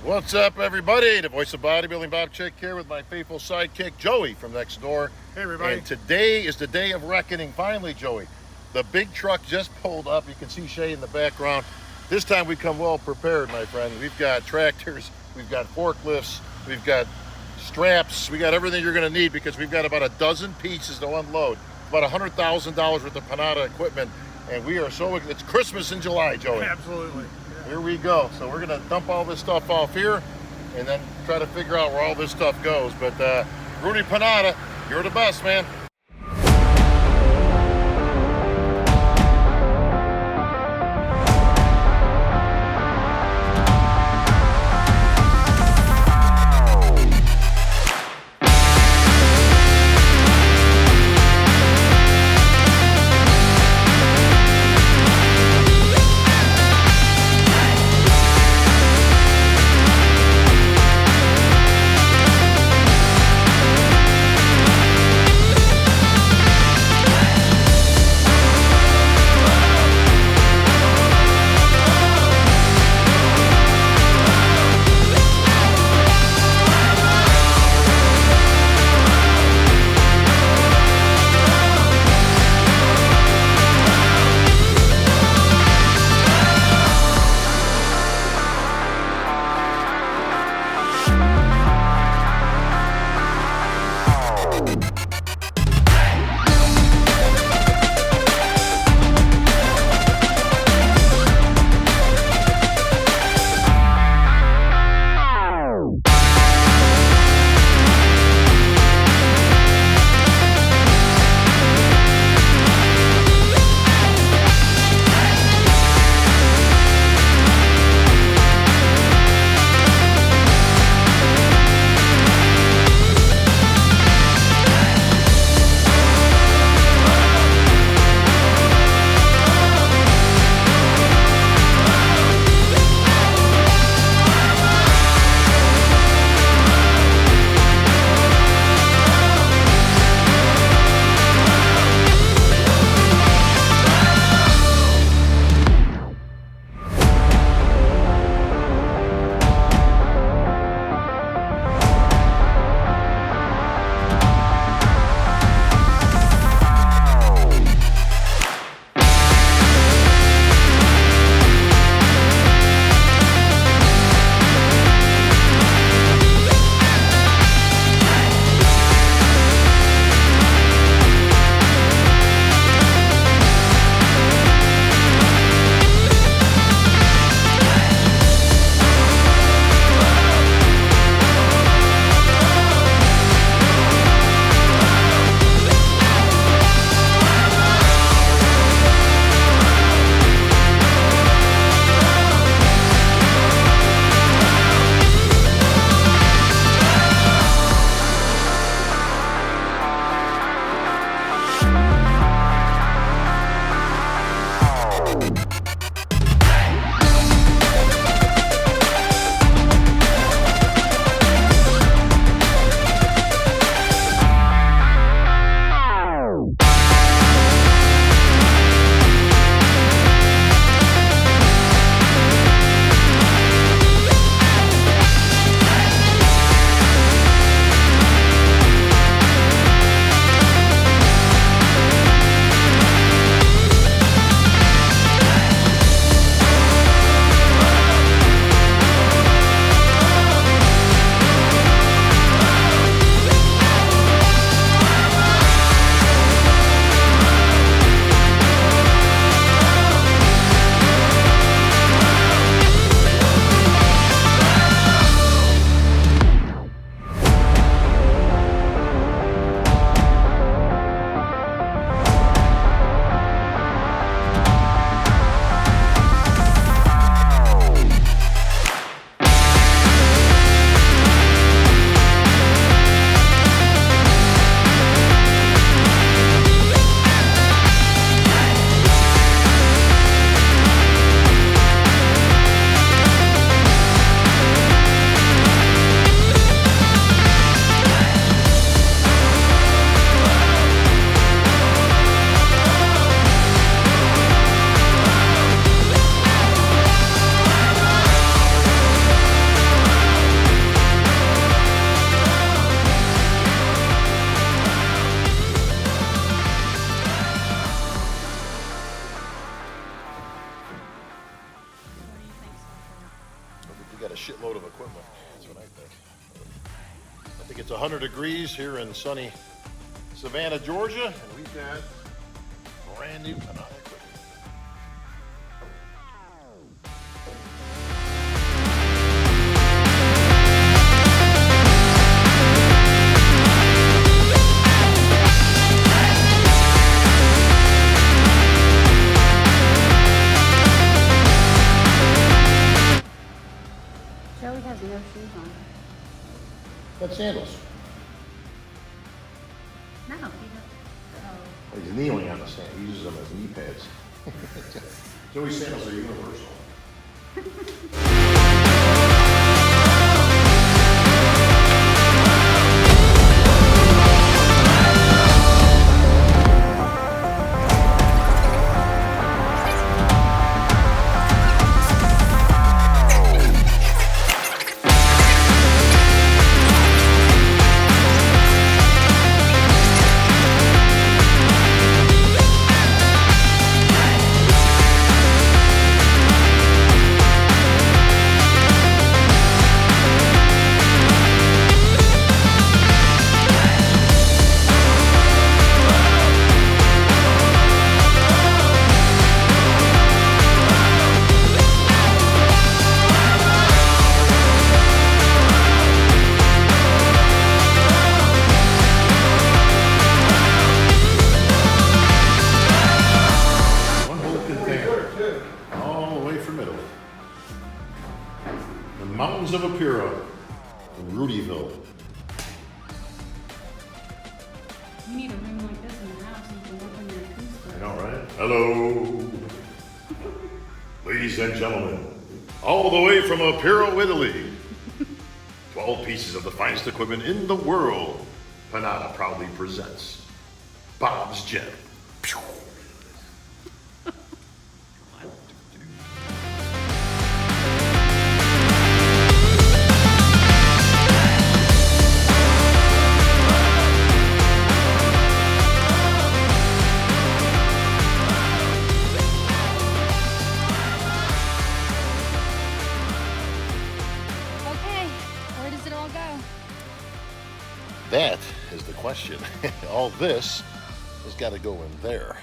What's up, everybody? The voice of bodybuilding, Bob Chick here with my faithful sidekick, Joey from next door. Hey, everybody. And today is the day of reckoning, finally, Joey. The big truck just pulled up. You can see Shay in the background. This time we come well prepared, my friend. We've got tractors, we've got forklifts, we've got straps, we got everything you're going to need because we've got about a dozen pieces to unload. About $100,000 worth of PANATTA equipment. And we are so, it's Christmas in July, Joey. Absolutely. Here we go. So we're gonna dump all this stuff off here and then try to figure out where all this stuff goes. But Rudy PANATTA, you're the best, man. We got a shitload of equipment. That's what I think. I think it's 100 degrees here in sunny Savannah, Georgia, and we've got brand new PANATTA equipment. Joey has no shoes on. Got sandals. No, he doesn't. Oh. He's kneeling on the sand. He uses them as knee pads. Joey's sandals are universal. Mountains of Apira in Rudyville. You need a room like this in the house so you can work on your acoustic. I know, right? Hello, ladies and gentlemen, all the way from Apira, Italy. 12 pieces of the finest equipment in the world. PANATTA proudly presents Bob's Gem. That is the question. All this has got to go in there.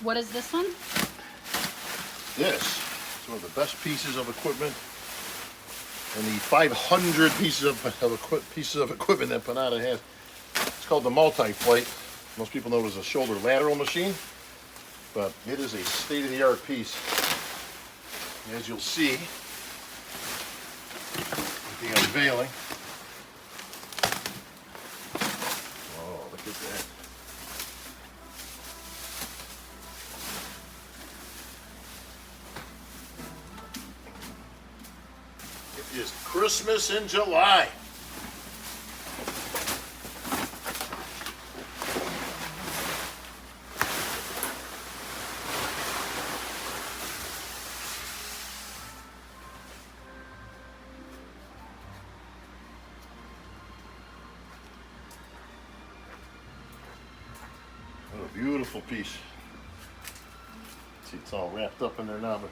What is this one? This. One of the best pieces of equipment, and the 500 pieces of equipment that PANATTA has. It's called the multi-plate. Most people know it as a shoulder lateral machine, but it is a state-of-the-art piece. As you'll see with the unveiling. Oh, look at that. It is Christmas in July. What a beautiful piece. See, it's all wrapped up in there now, but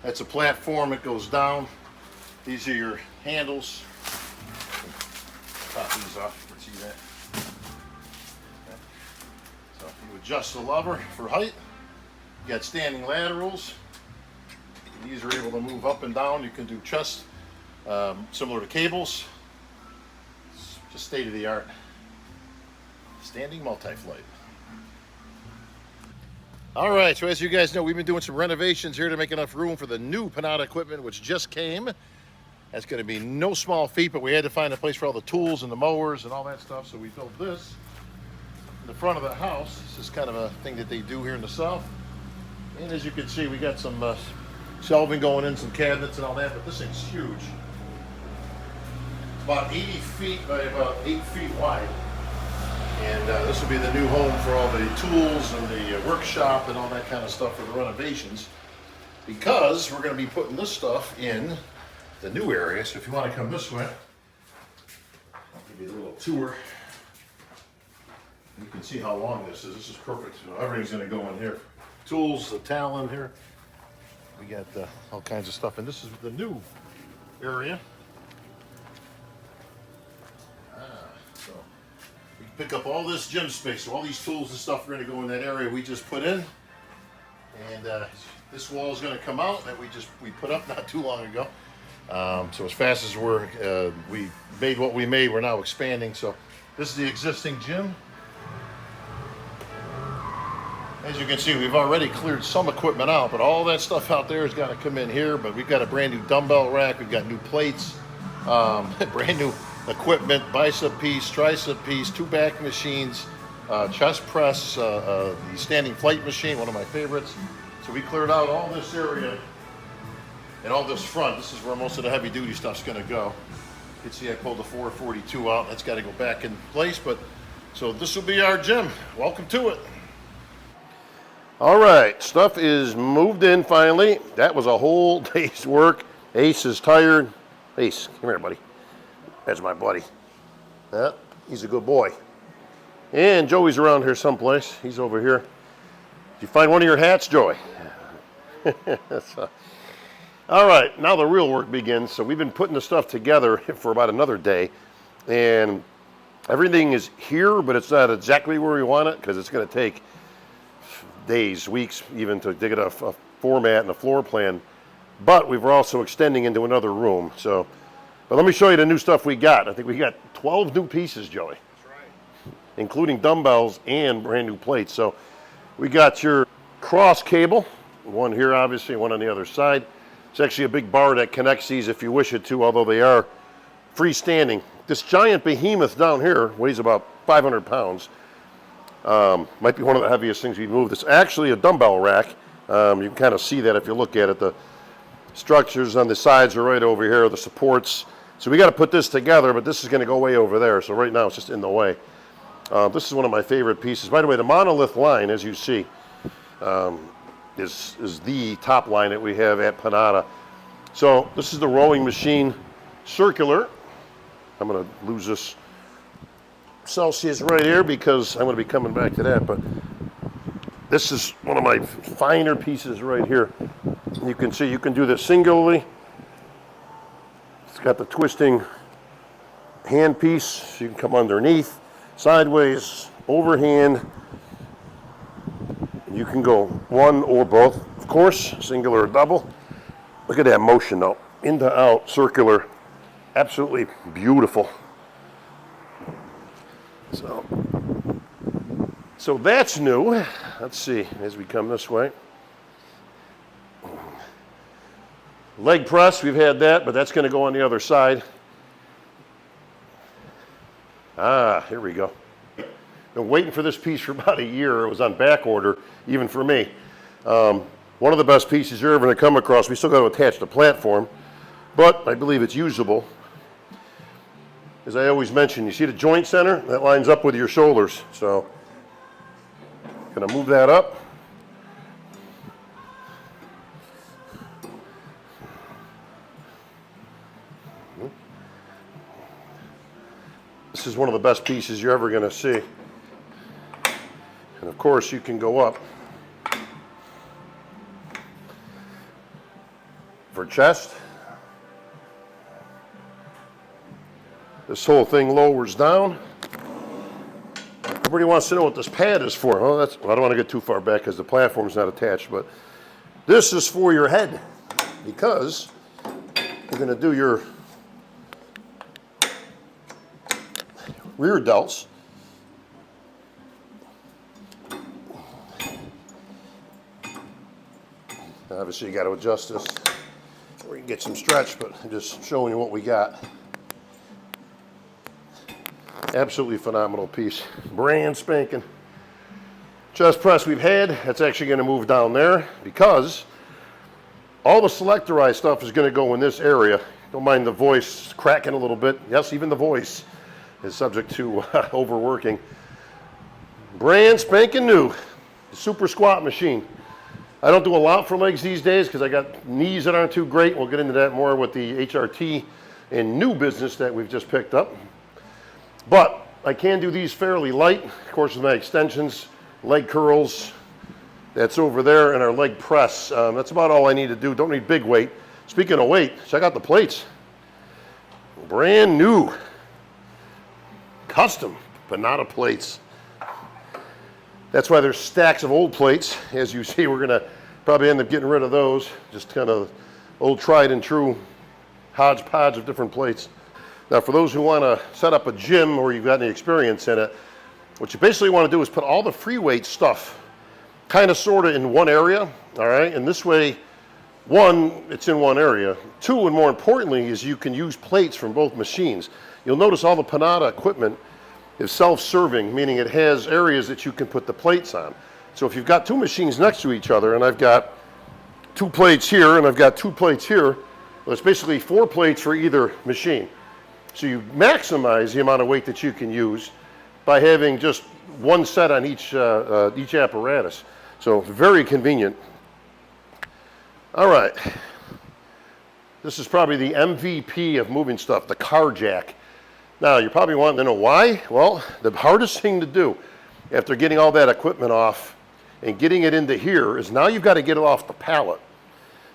that's a platform. It goes down. These are your handles. Pop these off. You can see that. Okay. So you adjust the lever for height. You got standing laterals. These are able to move up and down. You can do chest, similar to cables. It's just state of the art. Standing multi-flight. All right, so as you guys know, we've been doing some renovations here to make enough room for the new PANATTA equipment, which just came. That's going to be no small feat, but we had to find a place for all the tools and the mowers and all that stuff, so we built this in the front of the house. This is kind of a thing that they do here in the South. And as you can see, we got some shelving going in, some cabinets and all that, but this thing's huge. It's about 80 feet by about 8 feet wide. And this will be the new home for all the tools and the workshop and all that kind of stuff for the renovations. Because we're going to be putting this stuff in the new area. So if you want to come this way, I'll give you a little tour. You can see how long this is. This is perfect. So everything's going to go in here. Tools, the towel in here. We got all kinds of stuff. And this is the new area. So we can pick up all this gym space. So all these tools and stuff are going to go in that area we just put in. And this wall is going to come out that we put up not too long ago. So as fast as we made what we made, we're now expanding. So this is the existing gym. As you can see, we've already cleared some equipment out, but all that stuff out there has got to come in here. But we've got a brand new dumbbell rack. We've got new plates, brand new equipment, bicep piece, tricep piece, 2 back machines, chest press, the standing flight machine, one of my favorites. So we cleared out all this area and all this front. This is where most of the heavy duty stuff's going to go. You can see I pulled the 442 out. That's got to go back in place. But so this will be our gym. Welcome to it. All right, stuff is moved in finally. That was a whole day's work. Ace is tired. Ace, come here, buddy. That's my buddy. Yeah, he's a good boy. And Joey's around here someplace. He's over here. Did you find one of your hats, Joey? All right, now the real work begins. So we've been putting the stuff together for about another day. And everything is here, but it's not exactly where we want it because it's going to take days, weeks, even to get a format and a floor plan. But we're also extending into another room. So, but let me show you the new stuff we got. I think we got 12 new pieces, Joey. That's right. Including dumbbells and brand new plates. So we got your cross cable, one here obviously, one on the other side. It's actually a big bar that connects these if you wish it to, although they are freestanding. This giant behemoth down here weighs about 500 pounds. Might be one of the heaviest things we've moved. It's actually a dumbbell rack. You can kind of see that if you look at it. The structures on the sides are right over here, the supports. So we got to put this together, but this is going to go way over there. So right now it's just in the way. This is one of my favorite pieces. By the way, the monolith line, as you see, is the top line that we have at PANATTA. So this is the rowing machine, circular. I'm going to lose this Celsius right here because I'm going to be coming back to that, but this is one of my finer pieces right here. You can see you can do this singularly. It's got the twisting hand piece, so you can come underneath, sideways, overhand. You can go one or both, of course, singular or double. Look at that motion though, in to out, circular, absolutely beautiful. So that's new. Let's see as we come this way. Leg press, we've had that, but that's going to go on the other side. Here we go. Been waiting for this piece for about a year. It was on back order, even for me. One of the best pieces you're ever going to come across. We still got to attach the platform, but I believe it's usable. As I always mention, you see the joint center? That lines up with your shoulders. So, gonna move that up. This is one of the best pieces you're ever gonna see. And of course, you can go up for chest. This whole thing lowers down. Everybody wants to know what this pad is for. Well, I don't want to get too far back because the platform's not attached, but this is for your head because you're going to do your rear delts. Obviously, you got to adjust this where you can get some stretch, but I'm just showing you what we got. Absolutely phenomenal piece. Brand spanking. Chest press we've had, that's actually going to move down there because all the selectorized stuff is going to go in this area. Don't mind the voice cracking a little bit. Yes, even the voice is subject to overworking. Brand spanking new, super squat machine. I don't do a lot for legs these days because I got knees that aren't too great. We'll get into that more with the HRT and new business that we've just picked up. But I can do these fairly light, of course, with my extensions, leg curls. That's over there, and our leg press. That's about all I need to do. Don't need big weight. Speaking of weight, check out the plates. Brand new, custom PANATTA plates. That's why there's stacks of old plates. As you see, we're gonna probably end up getting rid of those. Just kind of old tried and true hodgepodge of different plates. Now for those who wanna set up a gym or you've got any experience in it, what you basically wanna do is put all the free weight stuff kind of sort of in one area, all right? And this way, one, it's in one area. Two, and more importantly, is you can use plates from both machines. You'll notice all the PANATTA equipment is self-serving, meaning it has areas that you can put the plates on. So if you've got two machines next to each other, and I've got 2 plates here, and I've got 2 plates here, well, it's basically 4 plates for either machine. So you maximize the amount of weight that you can use by having just one set on each apparatus. So very convenient. All right. This is probably the MVP of moving stuff, the car jack. Now, you're probably wanting to know why? Well, the hardest thing to do after getting all that equipment off and getting it into here is now you've got to get it off the pallet.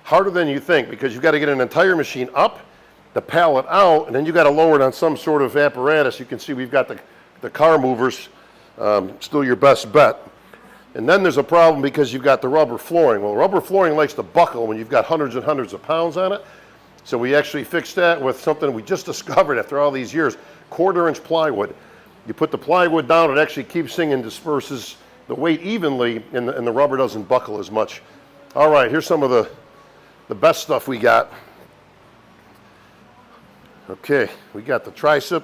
Harder than you think because you've got to get an entire machine up, the pallet out, and then you've got to lower it on some sort of apparatus. You can see we've got the car movers, still your best bet. And then there's a problem because you've got the rubber flooring. Well, rubber flooring likes to buckle when you've got hundreds and hundreds of pounds on it. So we actually fixed that with something we just discovered after all these years, 1/4-inch plywood. You put the plywood down, it actually keeps things and disperses the weight evenly, and the rubber doesn't buckle as much. All right, here's some of the best stuff we got. Okay, we got the tricep.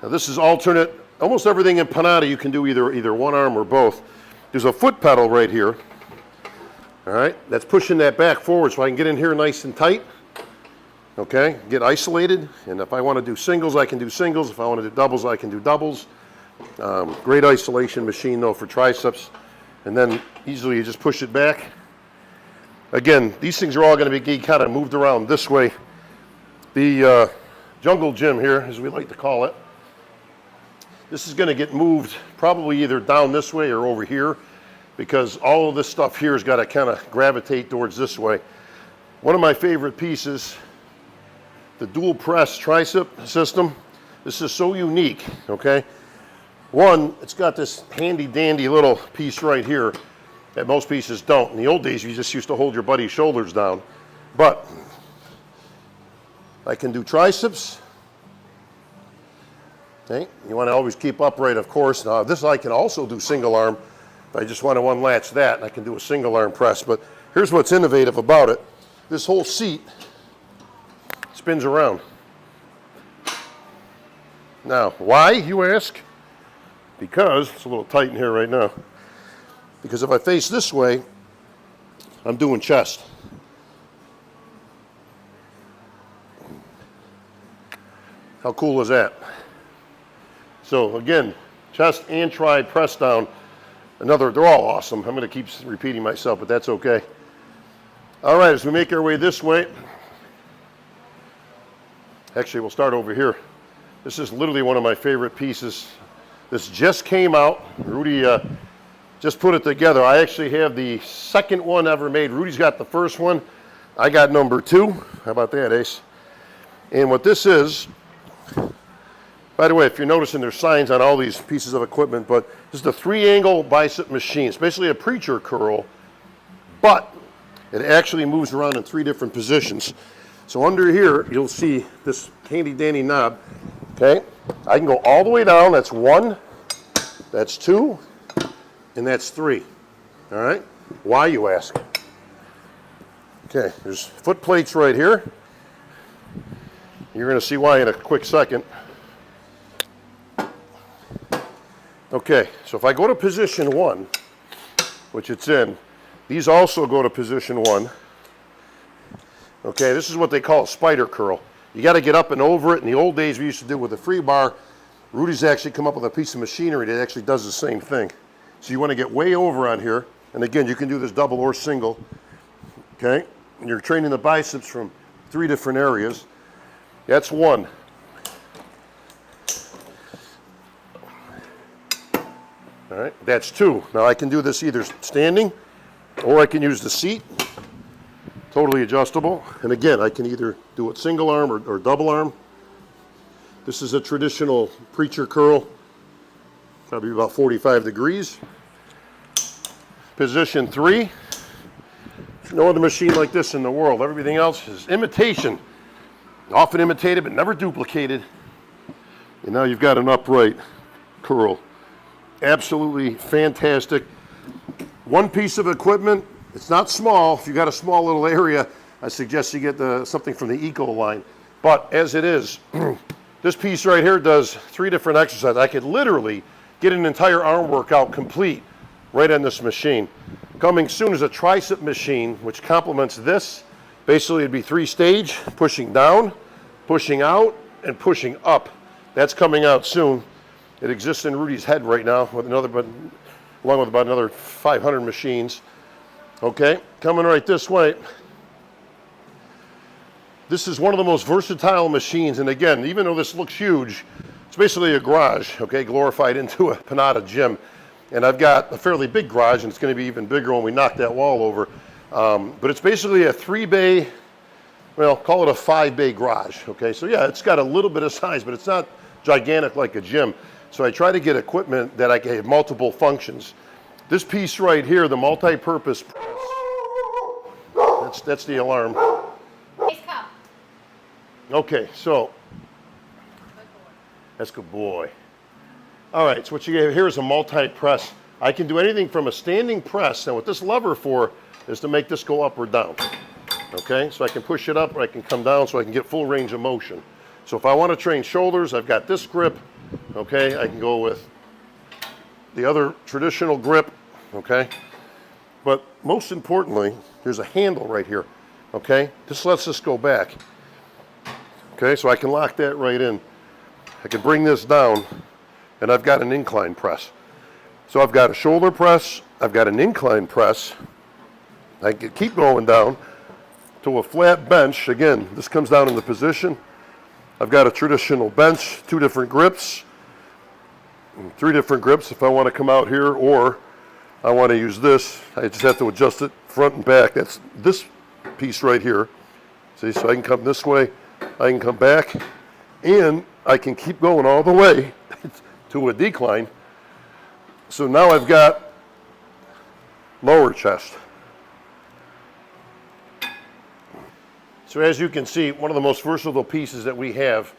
Now this is alternate. Almost everything in PANATTA you can do either one arm or both. There's a foot pedal right here. All right, that's pushing that back forward so I can get in here nice and tight. Okay, get isolated. And if I want to do singles, I can do singles. If I want to do doubles, I can do doubles. Great isolation machine though for triceps. And then easily you just push it back. Again, these things are all going to be kind of moved around this way. The jungle gym here, as we like to call it, this is going to get moved probably either down this way or over here because all of this stuff here has got to kind of gravitate towards this way. One of my favorite pieces, the dual press tricep system. This is so unique, okay? One, it's got this handy dandy little piece right here that most pieces don't. In the old days, you just used to hold your buddy's shoulders down. But I can do triceps. Okay, you want to always keep upright, of course. Now this I can also do single arm. If I just want to unlatch that, I can do a single arm press. But here's what's innovative about it. This whole seat spins around. Now, why, you ask? Because, it's a little tight in here right now. Because if I face this way, I'm doing chest. How cool is that? So again, chest and tri press down. They're all awesome. I'm going to keep repeating myself, but that's okay. All right, as we make our way this way, actually we'll start over here. This is literally one of my favorite pieces. This just came out. Rudy just put it together. I actually have the second one ever made. Rudy's got the first one. I got number 2. How about that, Ace? And what this is, by the way, if you're noticing, there's signs on all these pieces of equipment, but this is the 3-angle bicep machine. It's basically a preacher curl, but it actually moves around in 3 different positions. So under here, you'll see this handy dandy knob, okay? I can go all the way down. That's 1, that's 2, and that's 3, all right? Why, you ask? Okay, there's foot plates right here. You're gonna see why in a quick second. Okay, so if I go to position 1, which it's in, these also go to position 1. Okay, this is what they call a spider curl. You got to get up and over it. In the old days, we used to do it with a free bar. Rudy's actually come up with a piece of machinery that actually does the same thing. So you want to get way over on here. And again, you can do this double or single. Okay? And you're training the biceps from 3 different areas. That's 1. All right, that's 2. Now I can do this either standing or I can use the seat. Totally adjustable. And again, I can either do it single arm or double arm. This is a traditional preacher curl, probably about 45 degrees. Position 3. No other machine like this in the world. Everything else is imitation. Often imitated, but never duplicated. And now you've got an upright curl. Absolutely fantastic. One piece of equipment. It's not small. If you've got a small little area, I suggest you get something from the Eco line. But as it is, this piece right here does 3 different exercises. I could literally get an entire arm workout complete right on this machine. Coming soon is a tricep machine, which complements this. Basically, it'd be 3-stage, pushing down, pushing out, and pushing up. That's coming out soon. It exists in Rudy's head right now, along with about another 500 machines. Okay, coming right this way. This is one of the most versatile machines, and again, even though this looks huge, it's basically a garage, okay, glorified into a PANATTA gym. And I've got a fairly big garage, and it's going to be even bigger when we knock that wall over. But it's basically a 3-bay, well, call it a 5-bay garage, okay? So yeah, it's got a little bit of size, but it's not gigantic like a gym. So I try to get equipment that I can have multiple functions. This piece right here, the multi-purpose press, that's the alarm. Okay, so, that's good boy. All right, so what you have here is a multi-press. I can do anything from a standing press, and what this lever for is to make this go up or down. Okay, so I can push it up or I can come down so I can get full range of motion. So if I want to train shoulders, I've got this grip. Okay, I can go with the other traditional grip. Okay, but most importantly, there's a handle right here. Okay, this lets this go back. Okay, so I can lock that right in. I can bring this down, and I've got an incline press. So I've got a shoulder press, I've got an incline press. I can keep going down to a flat bench. Again, this comes down in the position. I've got a traditional bench, 2 different grips, 3 different grips if I want to come out here, or I want to use this. I just have to adjust it front and back. That's this piece right here. See, so I can come this way, I can come back, and I can keep going all the way to a decline. So now I've got lower chest. So as you can see, one of the most versatile pieces that we have.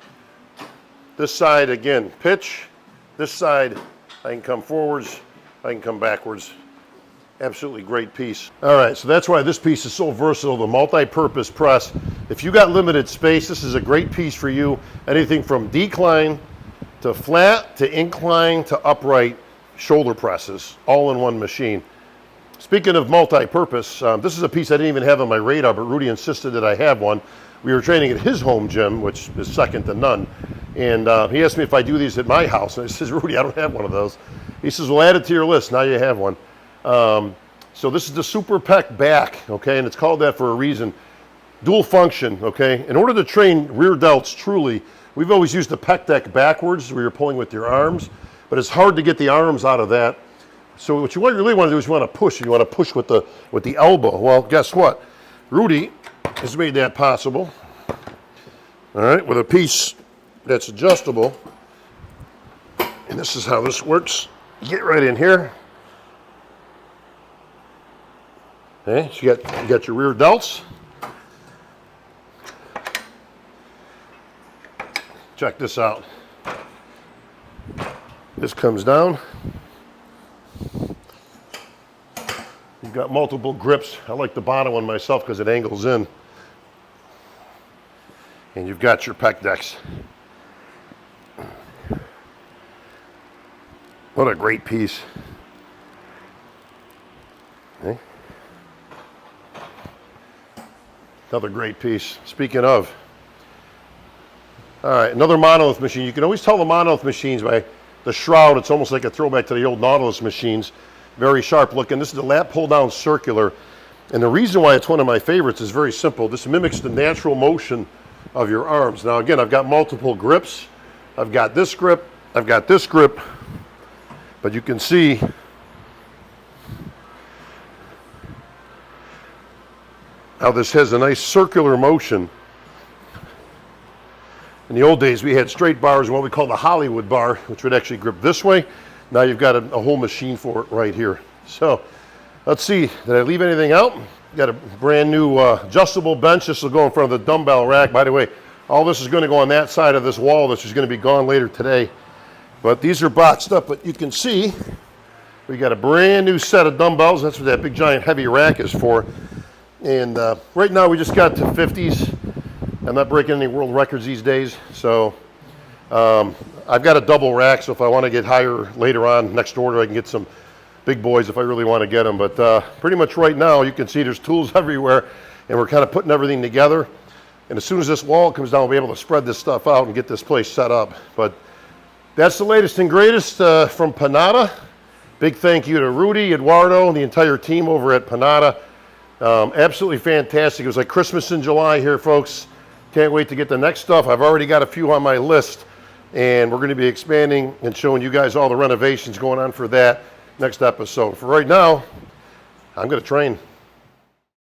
This side, again, pitch. This side, I can come forwards, I can come backwards. Absolutely great piece. All right, so that's why this piece is so versatile, the multi-purpose press. If you got limited space, this is a great piece for you. Anything from decline to flat to incline to upright shoulder presses, all in one machine. Speaking of multi-purpose, this is a piece I didn't even have on my radar, but Rudy insisted that I have one. We were training at his home gym, which is second to none. And he asked me if I do these at my house. And I says, Rudy, I don't have one of those. He says, well, add it to your list. Now you have one. So this is the Super Pec back, okay? And it's called that for a reason. Dual function, okay? In order to train rear delts truly, we've always used the pec deck backwards where you're pulling with your arms, but it's hard to get the arms out of that. So what you really want to do is you want to push. You want to push with the elbow. Well, guess what? Rudy has made that possible. All right, with a piece that's adjustable. And this is how this works. You get right in here. Okay, so you got your rear delts. Check this out. This comes down. You've got multiple grips. I like the bottom one myself because it angles in. And you've got your pec decks. What a great piece. Okay. Another great piece. Speaking of, All right, another monolith machine. You can always tell the monolith machines by the shroud. It's almost like a throwback to the old Nautilus machines. Very sharp looking. This is the lap pull down circular. And the reason why it's one of my favorites is very simple. This mimics the natural motion of your arms. Now again, I've got multiple grips. I've got this grip, I've got this grip, but you can see how this has a nice circular motion. In the old days, we had straight bars, what we call the Hollywood bar, which would actually grip this way. Now you've got a whole machine for it right here. So let's see, did I leave anything out? Got a brand new adjustable bench. This will go in front of the dumbbell rack. By the way, all this is going to go on that side of this wall. This is going to be gone later today. But these are boxed up, but you can see we got a brand new set of dumbbells. That's what that big giant heavy rack is for. And right now we just got to 50s. I'm not breaking any world records these days. So I've got a double rack, so if I want to get higher later on, next order, I can get some big boys if I really want to get them. But pretty much right now, you can see there's tools everywhere, and we're kind of putting everything together. And as soon as this wall comes down, we'll be able to spread this stuff out and get this place set up. But that's the latest and greatest from PANATTA. Big thank you to Rudy, Eduardo, and the entire team over at PANATTA. Absolutely fantastic. It was like Christmas in July here, folks. Can't wait to get the next stuff. I've already got a few on my list, and we're going to be expanding and showing you guys all the renovations going on for that next episode. For right now, I'm going to train.